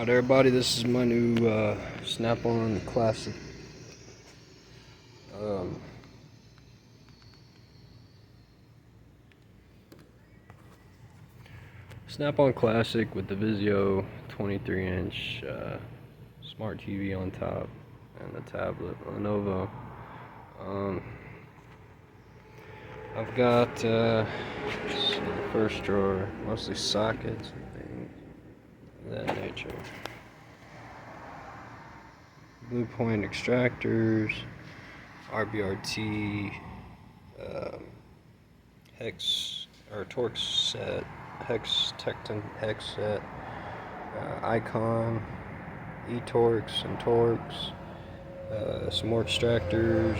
Alright everybody, this is my new Snap-on Classic. Snap-on Classic with the Vizio 23-inch smart TV on top and the tablet Lenovo. I've got the first drawer, mostly sockets and things of that nature. Blue point extractors, RBRT, hex or torque set, hex tecton hex set, icon, e-torques and torques, some more extractors,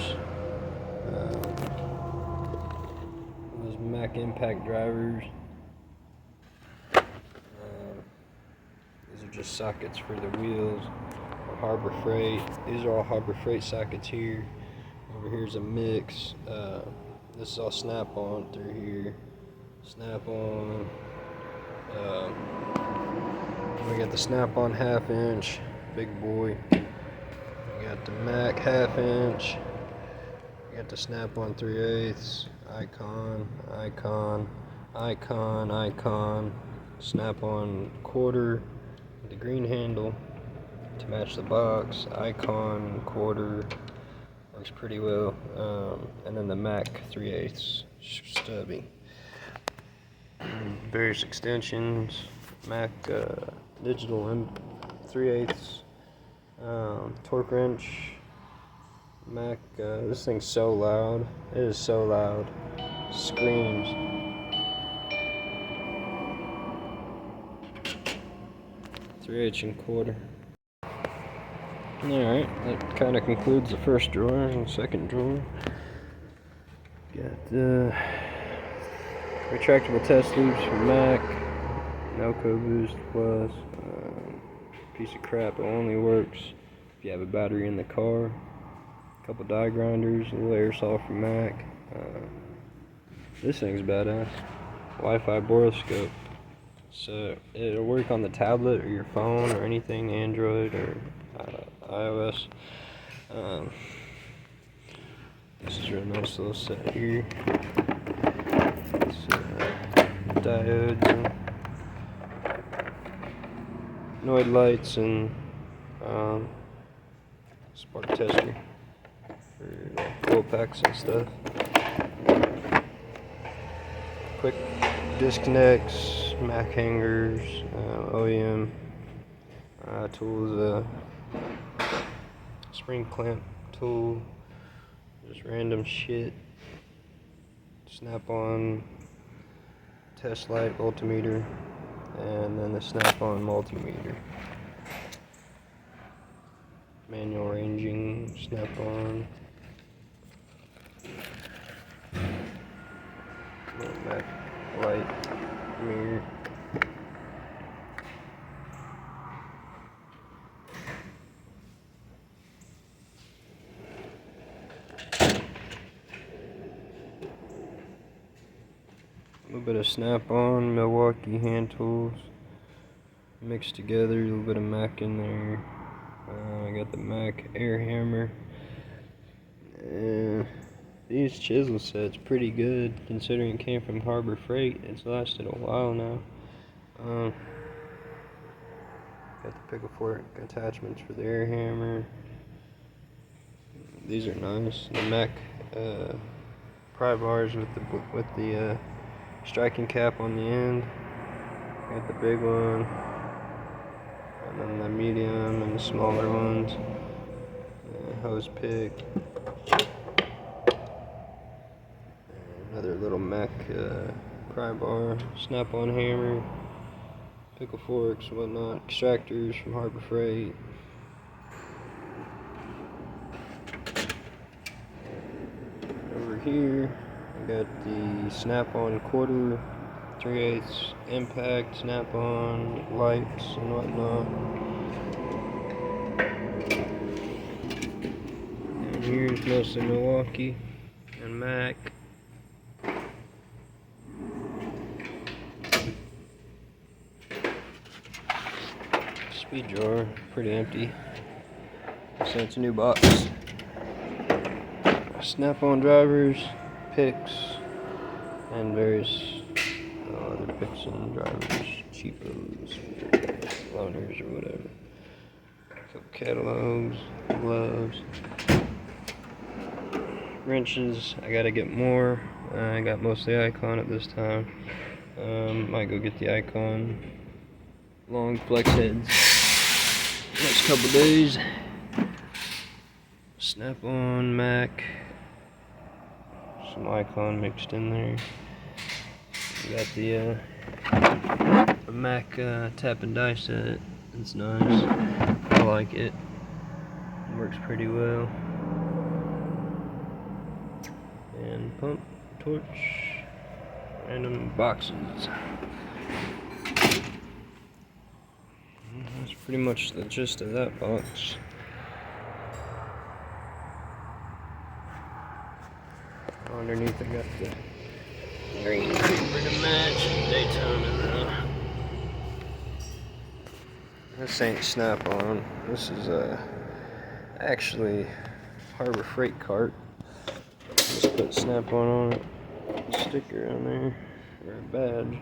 those Mac impact drivers. These are just sockets for the wheels. Harbor Freight. These are all Harbor Freight sockets here. Over here's a mix. This is all Snap-on through here. Snap-on. We got the Snap-on 1/2 inch, big boy. We got the Mac 1/2 inch. We got the Snap-on 3/8. Icon, icon, icon, icon. Snap-on 1/4 with the green handle to match the box. Icon 1/4 works pretty well, and then the Mac 3/8 stubby. Various extensions, Mac digital and 3/8 torque wrench. Mac. This thing's so loud. It is so loud. Screams. 3/8 and 1/4. Alright, that kind of concludes the first drawer and second drawer. Got the retractable test loops from Mac, Elco Boost Plus. Piece of crap, it only works if you have a battery in the car. A couple die grinders, a little air saw from Mac. This thing's badass. Wi-Fi borescope. So it'll work on the tablet or your phone or anything, Android or iOS. This is a really nice little set here. It's, diodes and noid lights and spark tester for coil packs and stuff. Quick disconnects, Mac hangers, OEM tools, spring clamp tool, just random shit. Snap-on test light voltmeter, and then the Snap-on multimeter. Manual ranging, Snap-on. Mac light, mirror. A little bit of Snap-on, Milwaukee hand tools mixed together, a little bit of Mac in there. I got the Mac air hammer. These chisel sets pretty good considering it came from Harbor Freight. It's lasted a while now. Got the pickle fork attachments for the air hammer. These are nice. The Mac pry bars with the striking cap on the end. Got the big one, and then the medium and the smaller ones. Hose pick. Another little Mac pry bar, Snap-on hammer, pickle forks, whatnot, extractors from Harbor Freight. Over here, I got the Snap-on 1/4, 3/8 impact, Snap-on lights and whatnot. And here's mostly Milwaukee and Mac. speed drawer, pretty empty. So it's a new box. Snap-on drivers, picks, and various other picks and drivers, cheapos, loaners, or whatever. Couple catalogs, gloves, wrenches. I gotta get more. I got mostly Icon at this time. Might go get the Icon long flex heads next couple days. Snap-on, Mac, some Icon mixed in there. We got the Mac tap and die set. It's nice. I like it. It works pretty well. And pump, torch, random boxes. That's pretty much the gist of that box. Underneath I got the green paper to match Daytona. This ain't Snap-on. This is actually Harbor Freight cart. Just put Snap-on it. Sticker on there, or a badge.